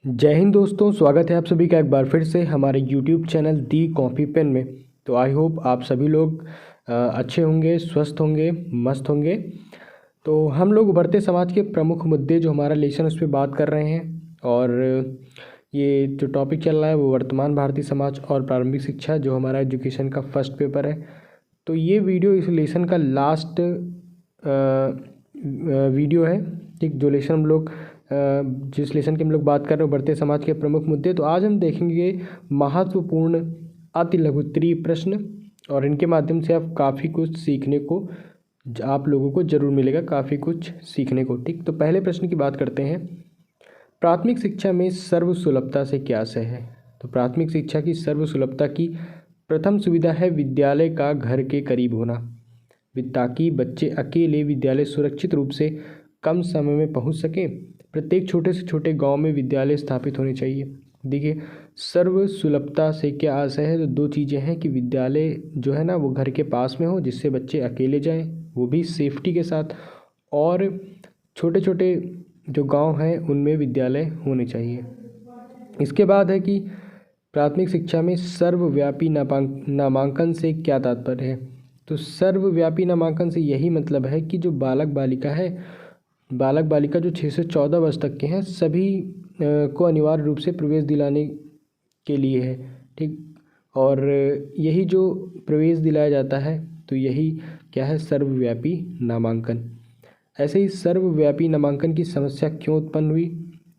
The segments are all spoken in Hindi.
जय हिंद दोस्तों, स्वागत है आप सभी का एक बार फिर से हमारे YouTube चैनल दी कॉपी पेन में। तो आई होप आप सभी लोग अच्छे होंगे, स्वस्थ होंगे, मस्त होंगे। तो हम लोग उभरते समाज के प्रमुख मुद्दे जो हमारा लेसन उस पर बात कर रहे हैं। और ये जो टॉपिक चल रहा है वो वर्तमान भारतीय समाज और प्रारंभिक शिक्षा, जो हमारा एजुकेशन का फर्स्ट पेपर है। तो ये वीडियो इस लेसन का लास्ट वीडियो है, ठीक। जो लेसन हम लोग जिस लेसन की हम लोग बात कर रहे हैं बढ़ते समाज के प्रमुख मुद्दे, तो आज हम देखेंगे महत्वपूर्ण अति लघुत्तरीय प्रश्न, और इनके माध्यम से आप काफ़ी कुछ सीखने को आप लोगों को जरूर मिलेगा, काफ़ी कुछ सीखने को, ठीक। तो पहले प्रश्न की बात करते हैं। प्राथमिक शिक्षा में सर्वसुलभता से क्या आशय है? तो प्राथमिक शिक्षा की सर्वसुलभता की प्रथम सुविधा है विद्यालय का घर के करीब होना, ताकि बच्चे अकेले विद्यालय सुरक्षित रूप से कम समय में पहुंच सकें। प्रत्येक छोटे से छोटे गांव में विद्यालय स्थापित होने चाहिए। देखिए, सर्व सुलभता से क्या आशय है? तो दो चीज़ें हैं कि विद्यालय जो है ना वो घर के पास में हो, जिससे बच्चे अकेले जाएं, वो भी सेफ्टी के साथ, और छोटे छोटे जो गांव हैं उनमें विद्यालय होने चाहिए। इसके बाद है कि प्राथमिक शिक्षा में सर्वव्यापी नामांकन से क्या तात्पर्य है? तो सर्वव्यापी नामांकन से यही मतलब है कि जो बालक बालिका जो 6 से 14 वर्ष तक के हैं सभी को अनिवार्य रूप से प्रवेश दिलाने के लिए है, ठीक। और यही जो प्रवेश दिलाया जाता है तो यही क्या है? सर्वव्यापी नामांकन। ऐसे ही सर्वव्यापी नामांकन की समस्या क्यों उत्पन्न हुई?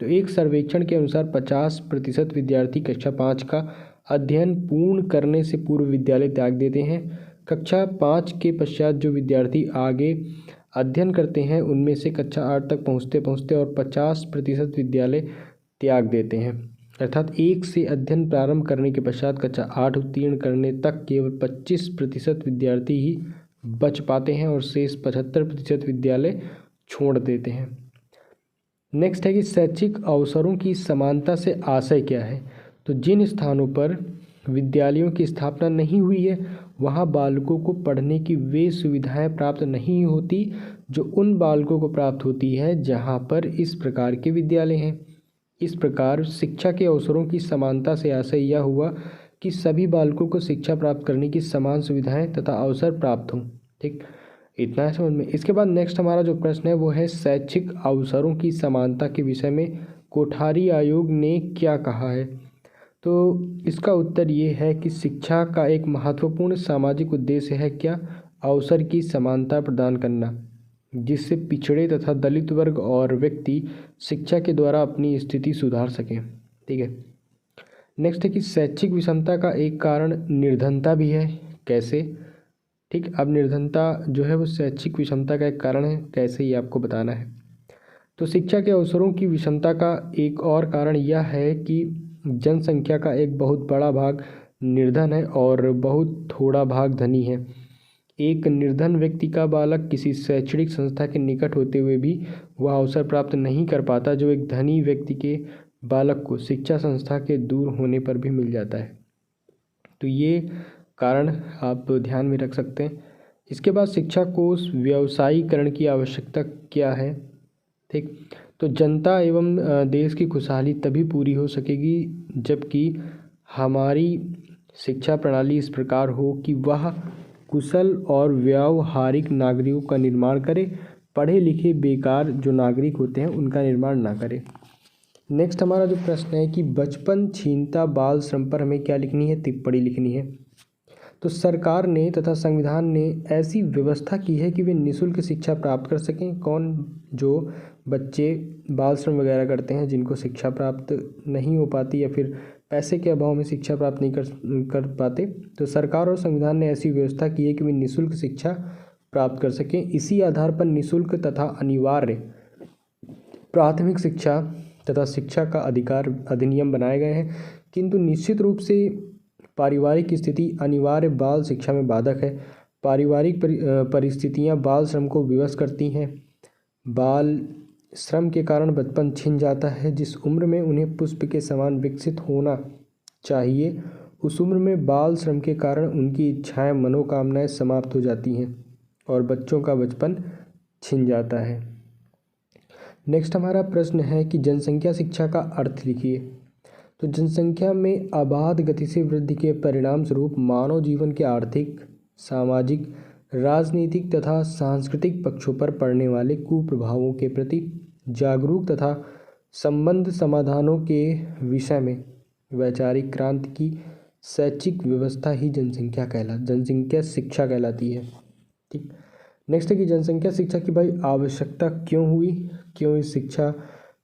तो एक सर्वेक्षण के अनुसार 50% विद्यार्थी कक्षा 5 का अध्ययन पूर्ण करने से पूर्व विद्यालय त्याग देते हैं। कक्षा 5 के पश्चात जो विद्यार्थी आगे अध्ययन करते हैं उनमें से कक्षा 8 तक पहुँचते पहुँचते और 50% विद्यालय त्याग देते हैं। अर्थात 1 से अध्ययन प्रारंभ करने के पश्चात कक्षा 8 उत्तीर्ण करने तक केवल 25% विद्यार्थी ही बच पाते हैं और शेष 75% विद्यालय छोड़ देते हैं। नेक्स्ट है कि शैक्षिक अवसरों की समानता से आशय क्या है? तो जिन स्थानों पर विद्यालयों की स्थापना नहीं हुई है वहाँ बालकों को पढ़ने की वे सुविधाएं प्राप्त नहीं होती जो उन बालकों को प्राप्त होती है जहाँ पर इस प्रकार के विद्यालय हैं। इस प्रकार शिक्षा के अवसरों की समानता से आशय यह हुआ कि सभी बालकों को शिक्षा प्राप्त करने की समान सुविधाएं तथा अवसर प्राप्त हों, ठीक। इतना है समझ में। इसके बाद नेक्स्ट हमारा जो प्रश्न है वो है शैक्षिक अवसरों की समानता के विषय में कोठारी आयोग ने क्या कहा है? तो इसका उत्तर ये है कि शिक्षा का एक महत्वपूर्ण सामाजिक उद्देश्य है क्या? अवसर की समानता प्रदान करना, जिससे पिछड़े तथा दलित वर्ग और व्यक्ति शिक्षा के द्वारा अपनी स्थिति सुधार सकें, ठीक है। नेक्स्ट है कि शैक्षिक विषमता का एक कारण निर्धनता भी है। कैसे? ठीक, अब निर्धनता जो है वो शैक्षिक विषमता का एक कारण है, कैसे ये आपको बताना है। तो शिक्षा के अवसरों की विषमता का एक और कारण यह है कि जनसंख्या का एक बहुत बड़ा भाग निर्धन है और बहुत थोड़ा भाग धनी है। एक निर्धन व्यक्ति का बालक किसी शैक्षणिक संस्था के निकट होते हुए भी वह अवसर प्राप्त नहीं कर पाता जो एक धनी व्यक्ति के बालक को शिक्षा संस्था के दूर होने पर भी मिल जाता है। तो ये कारण आप ध्यान में रख सकते हैं। इसके बाद शिक्षा को व्यवसायीकरण की आवश्यकता क्या है? ठीक, तो जनता एवं देश की खुशहाली तभी पूरी हो सकेगी जबकि हमारी शिक्षा प्रणाली इस प्रकार हो कि वह कुशल और व्यावहारिक नागरिकों का निर्माण करे, पढ़े लिखे बेकार जो नागरिक होते हैं उनका निर्माण ना करे। नेक्स्ट हमारा जो प्रश्न है कि बचपन छीनता बाल श्रम पर हमें क्या लिखनी है? टिप्पणी लिखनी है। तो सरकार ने तथा संविधान ने ऐसी व्यवस्था की है कि वे निःशुल्क शिक्षा प्राप्त कर सकें। कौन? जो बच्चे बाल श्रम वगैरह करते हैं, जिनको शिक्षा प्राप्त नहीं हो पाती या फिर पैसे के अभाव में शिक्षा प्राप्त नहीं कर पाते, तो सरकार और संविधान ने ऐसी व्यवस्था की है कि वे निःशुल्क शिक्षा प्राप्त कर सकें। इसी आधार पर निःशुल्क तथा अनिवार्य प्राथमिक शिक्षा तथा शिक्षा का अधिकार अधिनियम बनाए गए हैं, किंतु निश्चित रूप से पारिवारिक स्थिति अनिवार्य बाल शिक्षा में बाधक है। पारिवारिक परिस्थितियां बाल श्रम को विवश करती हैं। बाल श्रम के कारण बचपन छिन जाता है। जिस उम्र में उन्हें पुष्प के समान विकसित होना चाहिए उस उम्र में बाल श्रम के कारण उनकी इच्छाएं मनोकामनाएं समाप्त हो जाती हैं और बच्चों का बचपन छिन जाता है। नेक्स्ट हमारा प्रश्न है कि जनसंख्या शिक्षा का अर्थ लिखिए। तो जनसंख्या में अबाध गति से वृद्धि के परिणाम स्वरूप मानव जीवन के आर्थिक, सामाजिक, राजनीतिक तथा सांस्कृतिक पक्षों पर पड़ने वाले कुप्रभावों के प्रति जागरूक तथा संबंध समाधानों के विषय में वैचारिक क्रांति की शैक्षिक व्यवस्था ही जनसंख्या शिक्षा कहलाती है। ठीक। नेक्स्ट है कि जनसंख्या शिक्षा की भाई आवश्यकता क्यों हुई, क्यों इस शिक्षा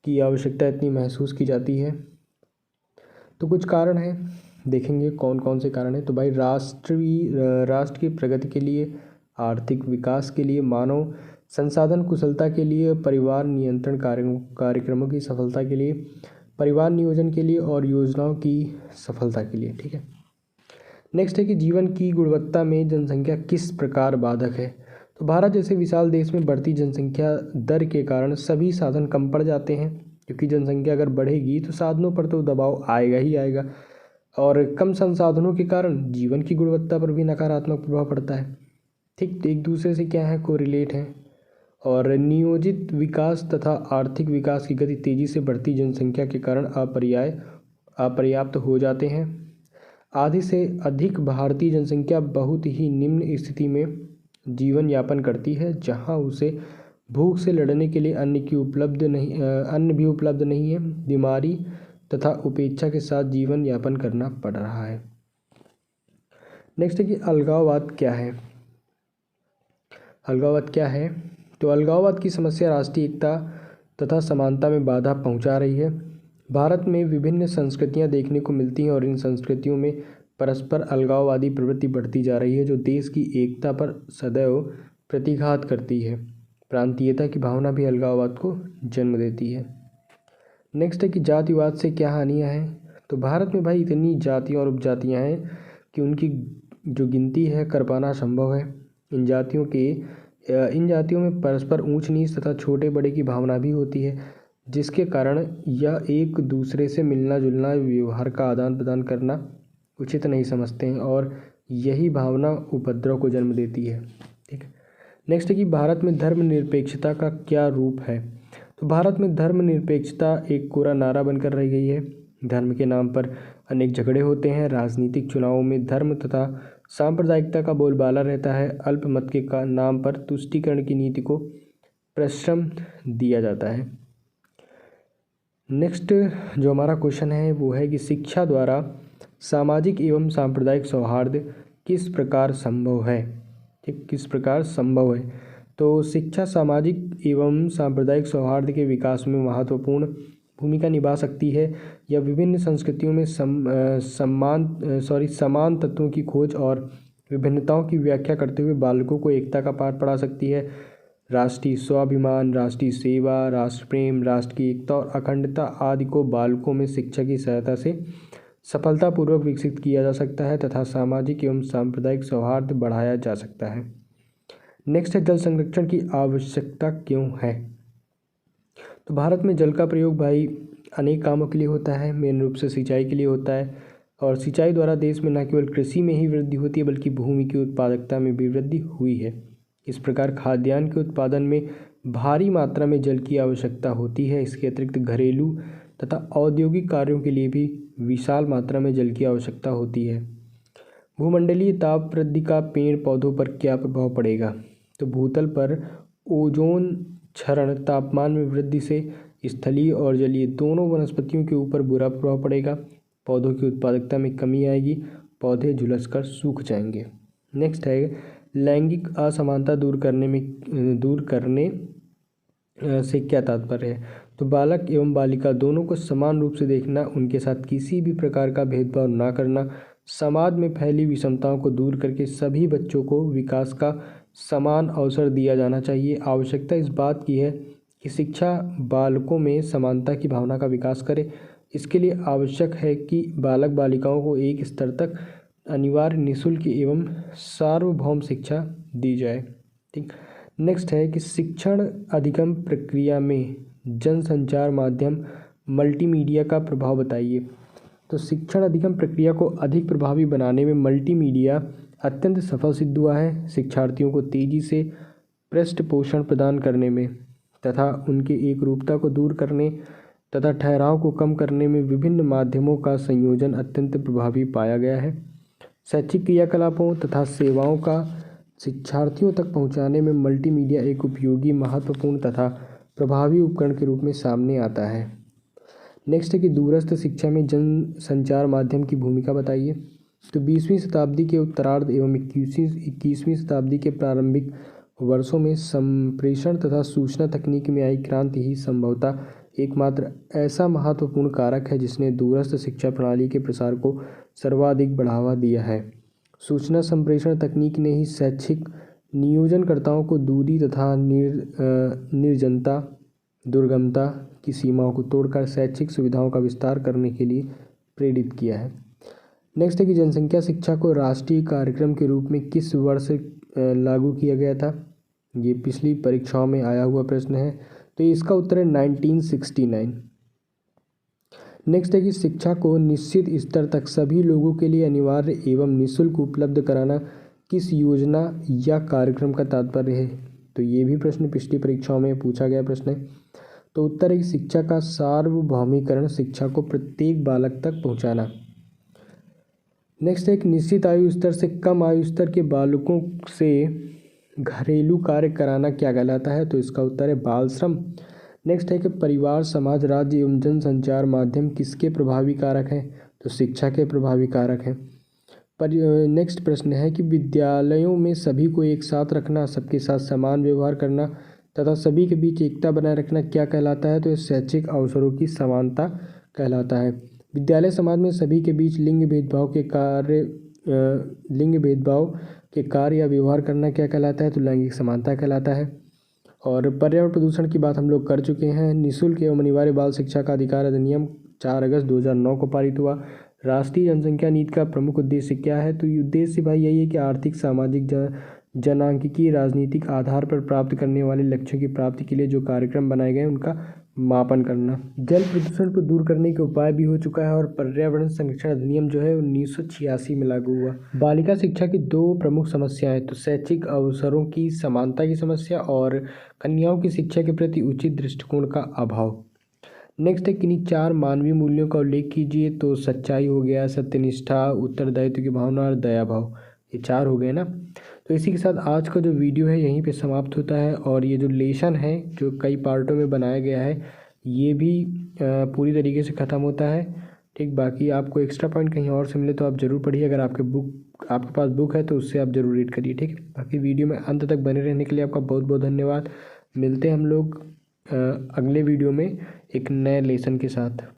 की आवश्यकता इतनी महसूस की जाती है। तो कुछ कारण हैं, देखेंगे कौन कौन से कारण हैं। तो भाई राष्ट्र की प्रगति के लिए, आर्थिक विकास के लिए, मानव संसाधन कुशलता के लिए, परिवार नियंत्रण कार्यक्रमों की सफलता के लिए, परिवार नियोजन के लिए और योजनाओं की सफलता के लिए। ठीक है। नेक्स्ट है कि जीवन की गुणवत्ता में जनसंख्या किस प्रकार बाधक है। तो भारत जैसे विशाल देश में बढ़ती जनसंख्या दर के कारण सभी साधन कम पड़ जाते हैं, क्योंकि जनसंख्या अगर बढ़ेगी तो साधनों पर तो दबाव आएगा ही आएगा, और कम संसाधनों के कारण जीवन की गुणवत्ता पर भी नकारात्मक प्रभाव पड़ता है। ठीक। तो एक दूसरे से क्या है, कोरिलेट है। और नियोजित विकास तथा आर्थिक विकास की गति तेजी से बढ़ती जनसंख्या के कारण अपर्याप्त हो जाते हैं। आधे से अधिक भारतीय जनसंख्या बहुत ही निम्न स्थिति में जीवन यापन करती है, जहां उसे भूख से लड़ने के लिए अन्न भी उपलब्ध नहीं है, बीमारी तथा उपेक्षा के साथ जीवन यापन करना पड़ रहा है। नेक्स्ट है कि अलगाववाद क्या है। अलगाववाद क्या है। तो अलगाववाद की समस्या राष्ट्रीय एकता तथा समानता में बाधा पहुंचा रही है। भारत में विभिन्न संस्कृतियां देखने को मिलती हैं और इन संस्कृतियों में परस्पर अलगाववादी प्रवृत्ति बढ़ती जा रही है, जो देश की एकता पर सदैव प्रतिघात करती है। प्रांतीयता की भावना भी अलगाववाद को जन्म देती है। नेक्स्ट है कि जातिवाद से क्या हानियाँ हैं। तो भारत में भाई इतनी जातियाँ और उपजातियाँ हैं कि उनकी जो गिनती है कर पाना असंभव है। इन जातियों में परस्पर ऊंच नीच तथा छोटे बड़े की भावना भी होती है, जिसके कारण यह एक दूसरे से मिलना जुलना, व्यवहार का आदान प्रदान करना उचित नहीं समझते हैं, और यही भावना उपद्रव को जन्म देती है। ठीक है। नेक्स्ट है कि भारत में धर्मनिरपेक्षता का क्या रूप है। तो भारत में धर्मनिरपेक्षता एक कोरा नारा बनकर रह गई है। धर्म के नाम पर अनेक झगड़े होते हैं। राजनीतिक चुनावों में धर्म तथा सांप्रदायिकता का बोलबाला रहता है। अल्पमत के नाम पर तुष्टीकरण की नीति को प्रश्रम दिया जाता है। नेक्स्ट जो हमारा क्वेश्चन है वो है कि शिक्षा द्वारा सामाजिक एवं सांप्रदायिक सौहार्द किस प्रकार संभव है। ठीक, किस प्रकार संभव है। तो शिक्षा सामाजिक एवं सांप्रदायिक सौहार्द के विकास में महत्वपूर्ण भूमिका निभा सकती है। यह विभिन्न संस्कृतियों में समान तत्वों की खोज और विभिन्नताओं की व्याख्या करते हुए बालकों को एकता का पाठ पढ़ा सकती है। राष्ट्रीय स्वाभिमान, राष्ट्रीय सेवा, राष्ट्र प्रेम, राष्ट्र की एकता और अखंडता आदि को बालकों में शिक्षा की सहायता से सफलतापूर्वक विकसित किया जा सकता है तथा सामाजिक एवं सांप्रदायिक सौहार्द बढ़ाया जा सकता है। नेक्स्ट है जल संरक्षण की आवश्यकता क्यों है। तो भारत में जल का प्रयोग भाई अनेक कामों के लिए होता है। मेन रूप से सिंचाई के लिए होता है, और सिंचाई द्वारा देश में न केवल कृषि में ही वृद्धि होती है बल्कि भूमि की उत्पादकता में भी वृद्धि हुई है। इस प्रकार खाद्यान्न के उत्पादन में भारी मात्रा में जल की आवश्यकता होती है। इसके अतिरिक्त घरेलू तथा औद्योगिक कार्यों के लिए भी विशाल मात्रा में जल की आवश्यकता होती है। भूमंडलीय ताप वृद्धि का पेड़ पौधों पर क्या प्रभाव पड़ेगा। तो भूतल पर ओजोन क्षरण तापमान में वृद्धि से स्थलीय और जलीय दोनों वनस्पतियों के ऊपर बुरा प्रभाव पड़ेगा। पौधों की उत्पादकता में कमी आएगी, पौधे झुलसकर सूख जाएंगे। नेक्स्ट है लैंगिक असमानता दूर करने से क्या तात्पर्य है। तो बालक एवं बालिका दोनों को समान रूप से देखना, उनके साथ किसी भी प्रकार का भेदभाव ना करना, समाज में फैली विषमताओं को दूर करके सभी बच्चों को विकास का समान अवसर दिया जाना चाहिए। आवश्यकता इस बात की है कि शिक्षा बालकों में समानता की भावना का विकास करे। इसके लिए आवश्यक है कि बालक बालिकाओं को एक स्तर तक अनिवार्य निःशुल्क एवं सार्वभौम शिक्षा दी जाए। ठीक। नेक्स्ट है कि शिक्षण अधिगम प्रक्रिया में जनसंचार माध्यम मल्टीमीडिया का प्रभाव बताइए। तो शिक्षण अधिगम प्रक्रिया को अधिक प्रभावी बनाने में मल्टीमीडिया अत्यंत सफल सिद्ध हुआ है। शिक्षार्थियों को तेज़ी से पृष्ठपोषण प्रदान करने में तथा उनके एकरूपता को दूर करने तथा ठहराव को कम करने में विभिन्न माध्यमों का संयोजन अत्यंत प्रभावी पाया गया है। शैक्षिक क्रियाकलापों तथा सेवाओं का शिक्षार्थियों तक पहुंचाने में मल्टीमीडिया एक उपयोगी, महत्वपूर्ण तथा प्रभावी उपकरण के रूप में सामने आता है। नेक्स्ट है कि दूरस्थ शिक्षा में जन संचार माध्यम की भूमिका बताइए। तो 20वीं शताब्दी के उत्तरार्ध एवं 21वीं शताब्दी के प्रारंभिक वर्षों में संप्रेषण तथा सूचना तकनीक में आई क्रांति ही संभवतः एकमात्र ऐसा महत्वपूर्ण कारक है जिसने दूरस्थ शिक्षा प्रणाली के प्रसार को सर्वाधिक बढ़ावा दिया है। सूचना संप्रेषण तकनीक ने ही शैक्षिक नियोजनकर्ताओं को दूरी तथा निर्जनता, दुर्गमता की सीमाओं को तोड़कर शैक्षिक सुविधाओं का विस्तार करने के लिए प्रेरित किया है। नेक्स्ट है कि जनसंख्या शिक्षा को राष्ट्रीय कार्यक्रम के रूप में किस वर्ष लागू किया गया था। ये पिछली परीक्षाओं में आया हुआ प्रश्न है, तो इसका उत्तर है 1969। नेक्स्ट है कि शिक्षा को निश्चित स्तर तक सभी लोगों के लिए अनिवार्य एवं निःशुल्क उपलब्ध कराना किस योजना या कार्यक्रम का तात्पर्य है। तो ये भी प्रश्न पिछली परीक्षाओं में पूछा गया प्रश्न है। तो उत्तर है कि शिक्षा का सार्वभौमिकरण, शिक्षा को प्रत्येक बालक तक पहुंचाना। नेक्स्ट है एक निश्चित आयु स्तर से कम आयु स्तर के बालकों से घरेलू कार्य कराना क्या कहलाता है। तो इसका उत्तर है बाल श्रम। नेक्स्ट है कि परिवार, समाज, राज्य एवं जनसंचार माध्यम किसके प्रभावी कारक हैं। तो शिक्षा के प्रभावी कारक हैं। नेक्स्ट प्रश्न है कि विद्यालयों में सभी को एक साथ रखना, सबके साथ समान व्यवहार करना तथा सभी के बीच एकता बनाए रखना क्या कहलाता है। तो ये शैक्षिक अवसरों की समानता कहलाता है। विद्यालय समाज में सभी के बीच लिंग भेदभाव के कार्य या व्यवहार करना क्या कहलाता है। तो लैंगिक समानता कहलाता है। और पर्यावरण प्रदूषण की बात हम लोग कर चुके हैं। निःशुल्क एवं अनिवार्य बाल शिक्षा का अधिकार अधिनियम 4 अगस्त 2009 को पारित हुआ। राष्ट्रीय जनसंख्या नीति का प्रमुख उद्देश्य क्या है। तो उद्देश्य भाई यही है कि आर्थिक, सामाजिक, जनांकीय, राजनीतिक आधार पर प्राप्त करने वाले लक्ष्यों की प्राप्ति के लिए जो कार्यक्रम बनाए गए उनका मापन करना। जल प्रदूषण को दूर करने के उपाय भी हो चुका है और पर्यावरण संरक्षण अधिनियम जो है 1986 में लागू हुआ। बालिका शिक्षा की 2 प्रमुख समस्याएं, तो शैक्षिक अवसरों की समानता की समस्या और कन्याओं की शिक्षा के प्रति उचित दृष्टिकोण का अभाव। नेक्स्ट है किन्हीं 4 मानवीय मूल्यों का उल्लेख कीजिए। तो सच्चाई हो गया, सत्यनिष्ठा, उत्तरदायित्व की भावना और दया भाव, ये 4 हो गए ना। तो इसी के साथ आज का जो वीडियो है यहीं पे समाप्त होता है और ये जो लेसन है जो कई पार्टों में बनाया गया है ये भी पूरी तरीके से ख़त्म होता है। ठीक, बाकी आपको एक्स्ट्रा पॉइंट कहीं और से मिले तो आप ज़रूर पढ़िए। अगर आपके पास बुक है तो उससे आप ज़रूर रीड करिए। ठीक है, बाकी वीडियो में अंत तक बने रहने के लिए आपका बहुत बहुत धन्यवाद। मिलते हैं हम लोग अगले वीडियो में एक नए लेसन के साथ।